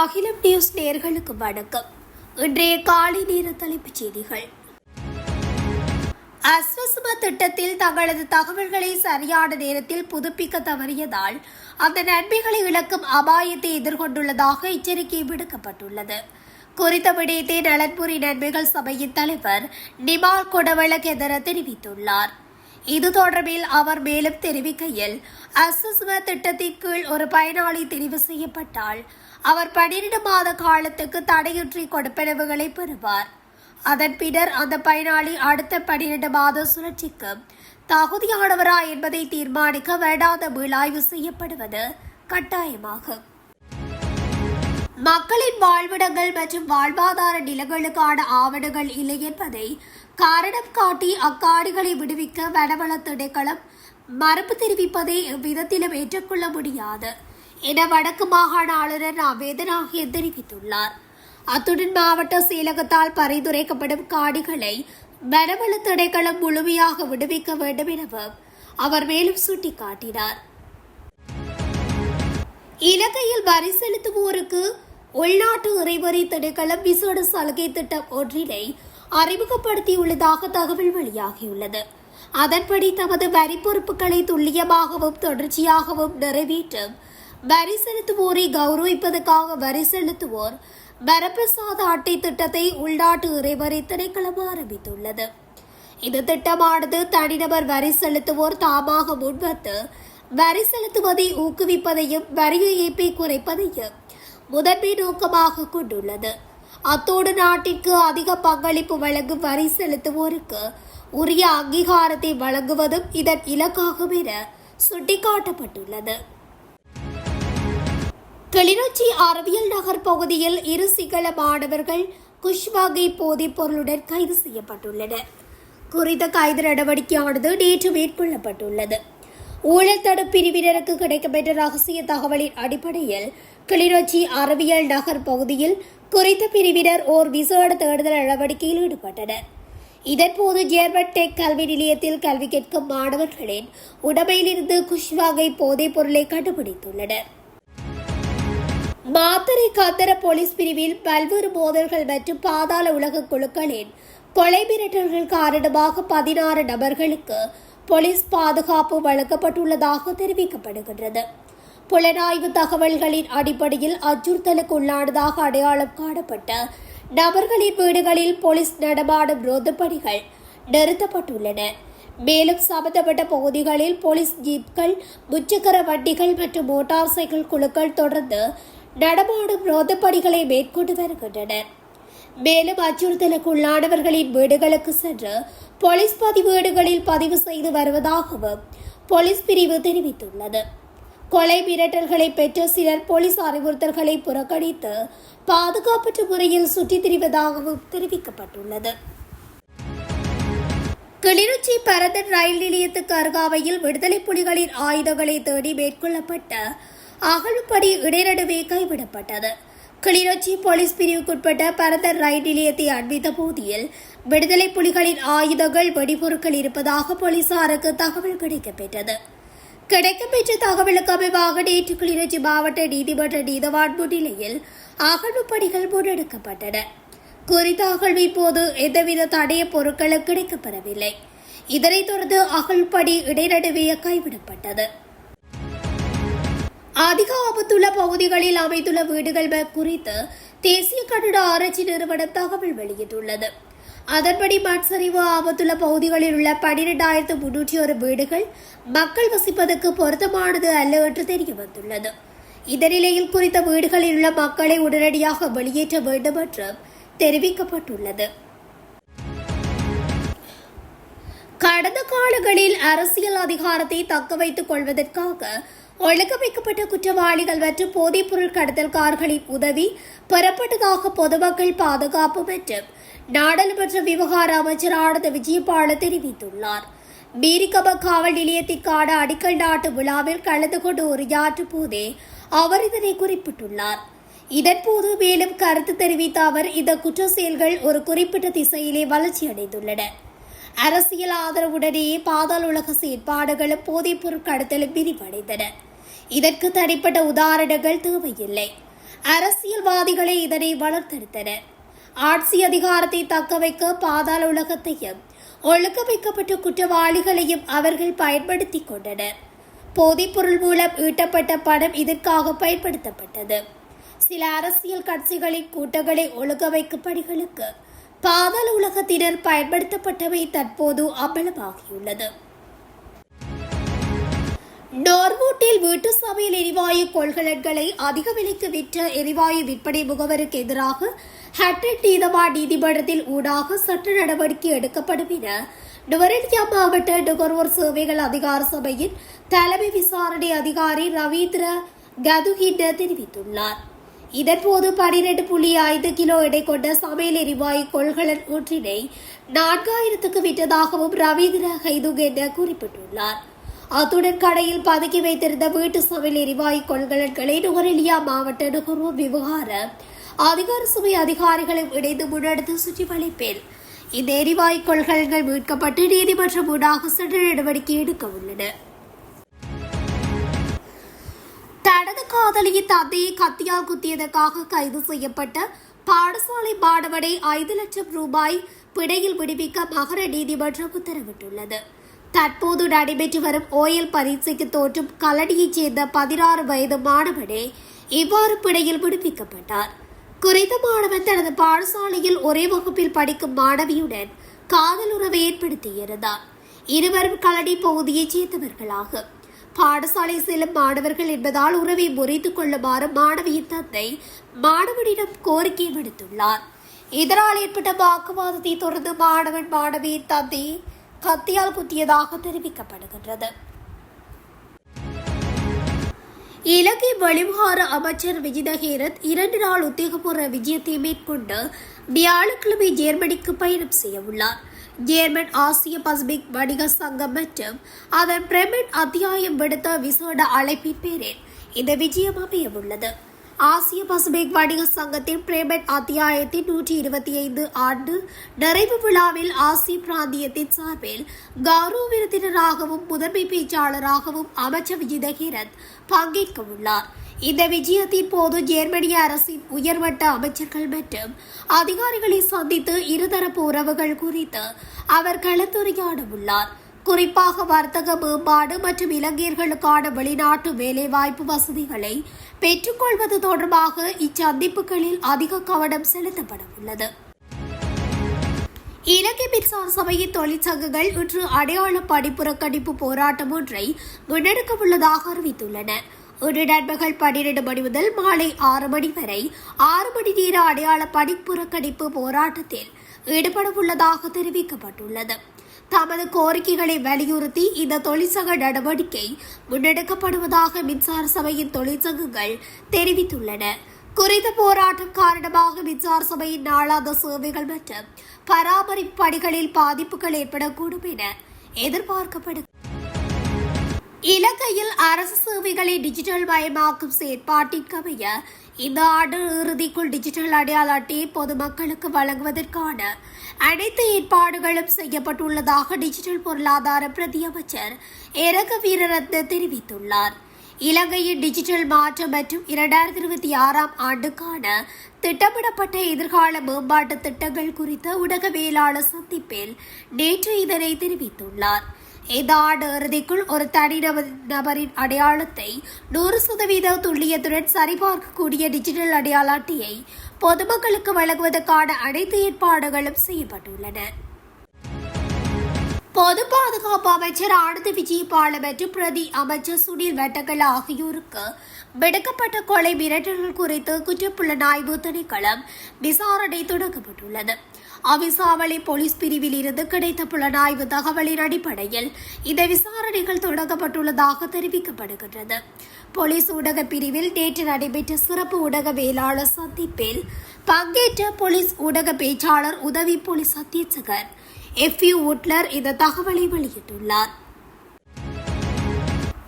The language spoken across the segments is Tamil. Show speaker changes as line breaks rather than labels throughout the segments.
அகிலம் நியூஸ் நேயர்களுக்கு வணக்கம். இன்றைய காலை நேர தலைப்புச் செய்திகள். அஸ்வசும திட்டத்தில் தங்களது தகவல்களை சரியான நேரத்தில் புதுப்பிக்க தவறியதால் அந்த நன்மைகளை இழக்கும் அபாயத்தை எதிர்கொண்டுள்ளதாக எச்சரிக்கை விடுக்கப்பட்டுள்ளது. குறித்த விடயத்தை நலன்புரி நன்மைகள் சபையின் தலைவர் நிமால் கொடவளகெதர தெரிவித்துள்ளார். இது தொடர்பில் அவர் மேலும் தெரிவிக்கையில், அஸ்வசும திட்டத்தின் கீழ் ஒரு பயனாளி தெரிவு செய்யப்பட்டால் அவர் 12 மாத காலத்துக்கு தடையின்றி கொடுப்பனவுகளை பெறுவார். அதன் பின்னர் அந்த பயனாளி அடுத்த 12 மாத சுழற்சிக்கு தகுதியானவரா என்பதை தீர்மானிக்க வேண்டாத மீளாய்வு செய்யப்படுவது கட்டாயமாகும். மக்களின் வாழ்விடங்கள் மற்றும் வாழ்வாதார நிலங்களுக்கான ஆவணங்கள் இல்லை என்பதை காரணம் காட்டி அக்காடுகளை விடுவிக்க வனவள திணைக்களம் மறுப்பு தெரிவிப்பதை எவ்விதத்திலும் ஏற்றுக்கொள்ள முடியாது என வடக்கு மாகாண ஆளுநர் வேதநாயகே தெரிவித்துள்ளார். அத்துடன் மாவட்ட செயலகத்தால் பரிந்துரைக்கப்படும் காடுகளை வனவள திணைக்களம் முழுமையாக விடுவிக்க வேண்டும் எனவும் அவர் மேலும் சுட்டிக்காட்டினார். இலங்கையில் வரி செலுத்துவோருக்கு உள்நாட்டு இறைவரி திணைக்களம் விசேட சலுகை திட்டம் ஒன்றினை அறிமுகப்படுத்தியுள்ளதாக தகவல் வெளியாகியுள்ளது. அதன்படி தமது வரி பொறுப்புகளை துல்லியமாகவும் தொடர்ச்சியாகவும் நிறைவேற்றும் வரி செலுத்துவோரை கௌரவிப்பதற்காக வரி செலுத்துவோர் வரப்பிரசாத அட்டை திட்டத்தை உள்நாட்டு இறைவரி திணைக்களம் ஆரம்பித்துள்ளது. இந்த திட்டமானது தனிநபர் வரி செலுத்துவோர் தாமாக முன்வந்து வரி செலுத்துவதை ஊக்குவிப்பதையும் வரி ஏய்ப்பை குறைப்பதையும் முதன்மை நோக்கமாக கொண்டுள்ளது. அத்தோடு நாட்டிற்கு அதிக பங்களிப்பு வழங்கும் வரி செலுத்துவோருக்கு உரிய அங்கீகாரத்தை வழங்குவதும் இதன் இலக்காகும் என சுட்டிக்காட்டப்பட்டுள்ளது. கிளிநொச்சி அறிவியல் நகர் பகுதியில் 2 சிங்கள மாணவர்கள் குஷ்வாகை போதைப் பொருளுடன் கைது செய்யப்பட்டுள்ளனர். குறித்த கைது நடவடிக்கையானது நேற்று மேற்கொள்ளப்பட்டுள்ளது. ஊழல் தடுப்பு பிரிவினருக்கு கிடைக்கப்பெற்ற ரகசிய தகவலின் அடிப்படையில் கிளிநொச்சி அறிவியல் நகர் பகுதியில் குறித்த பிரிவினர் ஓர் விசேட தேடுதல் நடவடிக்கையில் ஈடுபட்டனர். இதன்போது ஜெர்மன் டெக் கல்வி நிலையத்தில் கல்வி கேட்கும் மாணவர்களின் உடமையிலிருந்து குஷ்வாகை போதைப் பொருளை கண்டுபிடித்துள்ளனர். மாத்தறை கந்தர போலீஸ் பிரிவில் பல்வேறு மோதல்கள் மற்றும் பாதாள உலக குழுக்களின் கொலை மிரட்டல்கள் காரணமாக 16 நபர்களுக்கு போலீஸ் பாதுகாப்பு வழங்கப்பட்டுள்ளதாக தெரிவிக்கப்படுகின்றது. புலனாய்வு தகவல்களின் அடிப்படையில் அச்சுறுத்தலுக்கு உள்ளானதாக அடையாளம் காணப்பட்ட நபர்களின் வீடுகளில் போலீஸ் நடமாடும் ரோந்து பணிகள் நிறுத்தப்பட்டுள்ளன. மேலும் சம்பந்தப்பட்ட பகுதிகளில் போலீஸ் ஜீப்கள், முச்சக்கர வண்டிகள் மற்றும் மோட்டார் சைக்கிள் குழுக்கள் தொடர்ந்து நடமாடும் ரோந்து பணிகளை மேற்கொண்டு வருகின்றனர். மேலும் அச்சுறுத்தலுக்கு உள்ளானவர்களின் வீடுகளுக்கு சென்று போலீஸ் பதிவேடுகளில் பதிவு செய்து வருவதாகவும் போலீஸ் பிரிவு தெரிவித்துள்ளது. கொலை மிரட்டல்களை பெற்ற சிலர் போலீஸ் அறிவுறுத்தல்களை புறக்கணித்து பாதுகாப்பற்ற முறையில் சுற்றித் திரிவதாகவும் தெரிவிக்கப்பட்டுள்ளது. கிளிநொச்சி பரந்தன் ரயில் நிலையத்துக்கு அருகாமையில் விடுதலை புலிகளின் ஆயுதங்களை தேடி மேற்கொள்ளப்பட்ட அகழ்வுப்பணி இடைநடுவே கைவிடப்பட்டது. கிளிநொச்சி போலீஸ் பிரிவுக்குட்பட்ட பரந்தன் ரயில் நிலையத்தை அண்மித்த பகுதியில் விடுதலை புலிகளின் ஆயுதங்கள், வெடிபொருட்கள் இருப்பதாக போலீசாருக்கு தகவல் கிடைக்கப்பெற்றது. கிடைக்கப்பெற்ற தகவலுக்கு அமைவாக நேற்று கிளிநொச்சி மாவட்ட நீதிமன்ற நீதவான் முன்னிலையில் அகழ்வு பணிகள் முன்னெடுக்கப்பட்டன. குறித்த அகழ்வின் போது எந்தவித தடைய பொருட்களும் கிடைக்கப்பெறவில்லை. இதனைத் தொடர்ந்து அகழ்வு பணி இடைநடுவே கைவிடப்பட்டது. அதிக ஆபத்துள்ள பகுதிகளில் அமைந்துள்ள வீடுகள் குறித்து தேசிய கட்டட ஆராய்ச்சி நிறுவனம் தகவல் வெளியிட்டுள்ளது. அதன்படி மண்சரிவு ஆபத்துள்ள பகுதிகளில் உள்ள 12,301 வீடுகள் மக்கள் வசிப்பதற்கு பொருத்தமானது அல்ல என்று தெரிய வந்துள்ளது. இந்த நிலையில் குறித்த வீடுகளில் உள்ள மக்களை உடனடியாக வெளியேற்ற வேண்டும் என்று தெரிவிக்கப்பட்டுள்ளது. கடந்த காலங்களில் அரசியல் அதிகாரத்தை தக்க வைத்துக் கொள்வதற்காக ஒழுங்கமைக்கப்பட்ட குற்றவாளிகள் மற்றும் போதைப்பொருள் கடத்தல்காரர்களின் உதவி பெறப்பட்டதாக பொதுமக்கள் பாதுகாப்பு மற்றும் நாடாளுமன்ற விவகார அமைச்சர் ஆனந்த விஜயபால தெரிவித்துள்ளார். மீரிகம காவல் நிலையத்திற்கான அடிக்கல் நாட்டு விழாவில் கலந்து கொண்டு உரையாற்றும் போதே அவர் இதனை குறிப்பிட்டுள்ளார். இதன்போது மேலும் கருத்து தெரிவித்த அவர், இந்த குற்ற செயல்கள் ஒரு குறிப்பிட்ட திசையிலே வளர்ச்சியடைந்துள்ளன. அரசியல் ஆதரவுடனேயே பாதாள உலக செயற்பாடுகளும் போதைப்பொருள் கடத்தலும் விரிவடைந்தன. இதற்கு தனிப்பட்ட உதாரணங்கள் தேவையில்லை. அரசியல்வாதிகளே இதனை வளர்த்தெடுத்தனர். ஆட்சி அதிகாரத்தை தக்கவைக்க பாதாள உலகத்தையும் ஒழுக்க வைக்கப்பட்ட குற்றவாளிகளையும் அவர்கள் பயன்படுத்திக் கொண்டனர். போதைப்பொருள் மூலம் ஈட்டப்பட்ட பணம் இதற்காக பயன்படுத்தப்பட்டது. சில அரசியல் கட்சிகளின் கூட்டங்களை ஒழுங்க வைக்கும் பணிகளுக்கு பாதாள உலகத்தினர் பயன்படுத்தப்பட்டவை தற்போது அம்பலமாகியுள்ளது. நார்வுட்டில் வீட்டு சமையல் எரிவாயு கொள்கலன்களை அதிக விலைக்கு விற்ற எரிவாயு விற்பனை முகவருக்கு எதிராக ஹட்டன் நீதவான் நீதிமன்றத்தில் ஊடாக சட்ட நடவடிக்கை எடுக்கப்படும் என நுவரெலியா மாவட்ட நுகர்வோர் சேவைகள் அதிகார சபையின் தலைமை விசாரணை அதிகாரி ரவீந்திர கதுஹின்ன தெரிவித்துள்ளார். இதன்போது 12.5 கிலோ எடை கொண்ட சமையல் எரிவாயு கொள்கலன் ஒன்றினை 4000க்கு விற்றதாகவும் ரவீந்திர கைதுகென்ன குறிப்பிட்டுள்ளார். அத்துடன் கடையில் பதுக்கி வைத்திருந்த வீட்டு சமையல் எரிவாயு கொள்கலன்களை நுவரெலியா மாவட்ட நுகர்வோர் விவகார அதிகார சபை அதிகாரிகளும் இணைந்து முன்னெடுத்து சுற்றி வளைப்பில் இந்த எரிவாயு கொள்கலன்கள் மீட்கப்பட்டு நீதிமன்றம் முன்னாக சட்ட நடவடிக்கை எடுக்க உள்ளன. தனது காதலியின் தந்தையை கத்தியால் குத்தியதற்காக கைது செய்யப்பட்ட பாடசாலை மாணவனை 5 லட்சம் ரூபாய் பிணையில் விடுவிக்க மகர நீதிமன்றம் உத்தரவிட்டுள்ளது. தற்போது நடைபெற்று வரும் ஓயல் பரீட்சைக்கு தோற்றும் கலடியைச் சேர்ந்த 16 வயது மாணவனே இவ்வாறு பிணையில் விடுவிக்கப்பட்டார். குறித்த மாணவன் தனது பாடசாலையில் ஒரே வகுப்பில் படிக்கும் மாணவியுடன் காதல் உறவை ஏற்படுத்தியிருந்தார். இருவரும் கலடி பகுதியைச் சேர்ந்தவர்களாகும். பாடசாலை செல்லும் மாணவர்கள் என்பதால் உறவை முறித்துக் கொள்ளுமாறு மாணவியின் தந்தை மாணவனிடம் கோரிக்கை விடுத்துள்ளார். இதனால் ஏற்பட்ட வாக்குவாதத்தை தொடர்ந்து மாணவன் மாணவியின் தந்தையை கத்தியால் குத்தியதாக தெரிவிக்கப்படுகின்றது. இலங்கை வெளிவிவகார அமைச்சர் விஜித ஹேரத் 2 நாள் உத்தியோகபூர்வ விஜயத்தை மேற்கொண்டு வியாழக்கிழமை ஜெர்மனிக்கு பயணம் செய்ய உள்ளார். ஜெர்மன் ஆசிய பசிபிக் வணிக சங்கம் மற்றும் அதன் பிரமிட் அத்தியாயம் விடுத்த விசேட அழைப்பின் பேரில் இந்த விஜயம் அமையவுள்ளது. ஆசிய பசிபிக் வணிக சங்கத்தின் பிரேமெட் அத்தியாயத்தின் 125 ஆண்டு நிறைவு விழாவில் ஆசிய பிராந்தியத்தின் சார்பில் கௌரவ விருந்தினராகவும் முதன்மை பேச்சாளராகவும் அமைச்சர் விஜித ஹேரத் பங்கேற்க உள்ளார். இந்த விஜயத்தின் போது ஜெர்மனிய அரசின் உயர்மட்ட அமைச்சர்கள் மற்றும் அதிகாரிகளை சந்தித்து இருதரப்பு உறவுகள் குறித்து அவர் கலந்துரையாட உள்ளார். குறிப்பாக வர்த்தக மேம்பாடு மற்றும் இலங்கையர்களுக்கான வெளிநாட்டு வேலைவாய்ப்பு வசதிகளை பெற்றுக்கொள்வது தொடர்பாக இச்சந்திப்புகளில் அதிக கவனம் செலுத்தப்பட உள்ளது. இலங்கை மின்சார சபையின் தொழிற்சங்கங்கள் இன்று அடையாள படிப்புறக்கணிப்பு போராட்டம் ஒன்றை முன்னெடுக்க உள்ளதாக அறிவித்துள்ளன. இன்று நண்பகல் 12 மணி முதல் மாலை 6 மணி வரை 6 மணி நேர அடையாள படிப்புறக்கணிப்பு போராட்டத்தில் ஈடுபட உள்ளதாக தெரிவிக்கப்பட்டுள்ளது. தமது கோரிக்கைகளை வலியுறுத்தி இந்த தொழிற்சங்க நடவடிக்கை முன்னெடுக்கப்படுவதாக மின்சார சபையின் தொழிற்சங்கங்கள் தெரிவித்துள்ளன. குறித்த போராட்டம் காரணமாக மின்சார சபையின் நாளாந்த சேவைகள் மற்றும் பராமரிப்பு பணிகளில் பாதிப்புகள் ஏற்படக்கூடும் என எதிர்பார்க்கப்படுகிறது. இலங்கையில் அரசு சேவைகளை டிஜிட்டல் மயமாக்கும் செயற்பாட்டிற்கமைய இந்த ஆண்டு இறுதிக்குள் டிஜிட்டல் அடையாள அட்டையை பொதுமக்களுக்கு வழங்குவதற்கான அனைத்து ஏற்பாடுகளும் செய்யப்பட்டுள்ளதாக டிஜிட்டல் பொருளாதார பிரதி அமைச்சர் ஏரக வீரரத்ன தெரிவித்துள்ளார். இலங்கையின் டிஜிட்டல் மாற்றம் மற்றும் 2026ஆம் ஆண்டுக்கான திட்டமிடப்பட்ட எதிர்கால மேம்பாட்டு திட்டங்கள் குறித்த ஊடகவியலாளர் சந்திப்பில் நேற்று இதனை தெரிவித்துள்ளார். இந்த ஆண்டு இறுதிக்குள் ஒரு தனிநபரின் அடையாளத்தை 100% துல்லியத்துடன் சரிபார்க்கக்கூடிய டிஜிட்டல் அடையாள அட்டையை பொதுமக்களுக்கு வழங்குவதற்கான அனைத்து ஏற்பாடுகளும் செய்யப்பட்டுள்ளன. பொது பாதுகாப்பு அமைச்சர் ஆனந்த் விஜயபால மற்றும் பிரதி அமைச்சர் சுனில் வெட்டகல ஆகியோருக்கு விடுக்கப்பட்ட கொலை மிரட்டல்கள் குறித்து குற்றப்புலனாய்வு திணைக்களம் விசாரணை தொடங்கப்பட்டுள்ளது. அவிசாவளி போலீஸ் பிரிவில் இருந்து கிடைத்த புலனாய்வு தகவலின் அடிப்படையில் இந்த விசாரணைகள் தொடங்கப்பட்டுள்ளதாக தெரிவிக்கப்படுகின்றது. போலீஸ் ஊடக பிரிவில் நேற்று நடைபெற்ற சிறப்பு ஊடகவியலாளர் சந்திப்பில் பங்கேற்ற போலீஸ் ஊடக பேச்சாளர் உதவி போலீஸ் அத்தியட்சகர் எஃப்யூ உட்லர் இந்த தகவலை வெளியிட்டுள்ளார்.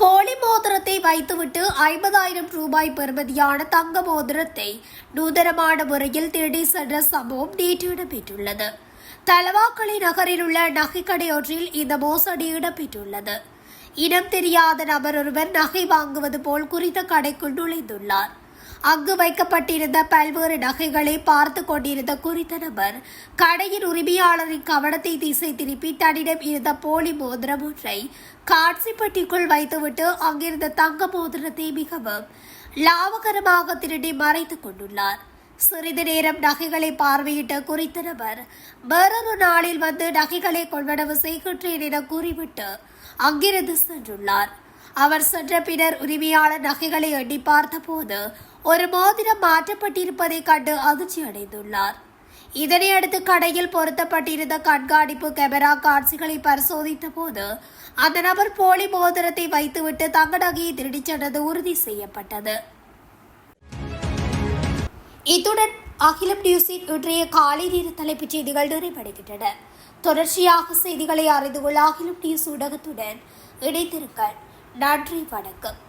போலி மோதிரத்தை வைத்துவிட்டு 50,000 ரூபாய் பெறுமதியான தங்க மோதிரத்தை நூதனமான முறையில் திருடி சென்ற சம்பவம் நேற்று இடம்பெற்றுள்ளது. தலவாக்கலை நகரில் உள்ள நகைக்கடை ஒன்றில் இந்த மோசடி இடம்பெற்றுள்ளது. இனம் தெரியாத நபர் ஒருவர் நகை வாங்குவது போல் குறித்த கடைக்குள் நுழைந்துள்ளார். அங்கு வைக்கப்பட்டிருந்த பல்வேறு நகைகளை பார்த்து கொண்டிருந்த குறித்த நபர் கடையின் உரிமையாளரின் கவனத்தை திசை திருப்பி தன்னிடம் இருந்த போலி மோதிரம் ஒன்றை காட்சி பெட்டிக்குள் வைத்துவிட்டு அங்கிருந்த தங்க மோதிரத்தை மிகவும் லாபகரமாக திருடி மறைத்துக் கொண்டுள்ளார். சிறிது நேரம் நகைகளை பார்வையிட்ட குறித்த நபர் வேறொரு நாளில் வந்து நகைகளை கொள்வனவு செய்கின்றேன் என கூறிவிட்டு அங்கிருந்து சென்றுள்ளார். அவர் சென்ற பின்னர் உரிமையாளர் நகைகளை எண்ணி பார்த்தபோது ஒரு மோதிரம் மாற்றப்பட்டிருப்பதைக் கண்டு அதிர்ச்சி அடைந்துள்ளார். இதனையடுத்து கடையில் பொருத்தப்பட்டிருந்த கண்காணிப்பு கேமரா காட்சிகளை பரிசோதித்த போது அந்த நபர் போலி மோதிரத்தை வைத்துவிட்டு தங்க நகையை திருடிச் சென்றது உறுதி செய்யப்பட்டது. இத்துடன் அகிலம் நியூஸின் இன்றைய காலை நேர தலைப்புச் செய்திகள் நிறைவடைகின்றன. தொடர்ச்சியாக செய்திகளை அறிந்து கொள்ள அகிலம் நியூஸ் ஊடகத்துடன் இணைத்திருங்கள். நன்றி, வணக்கம்.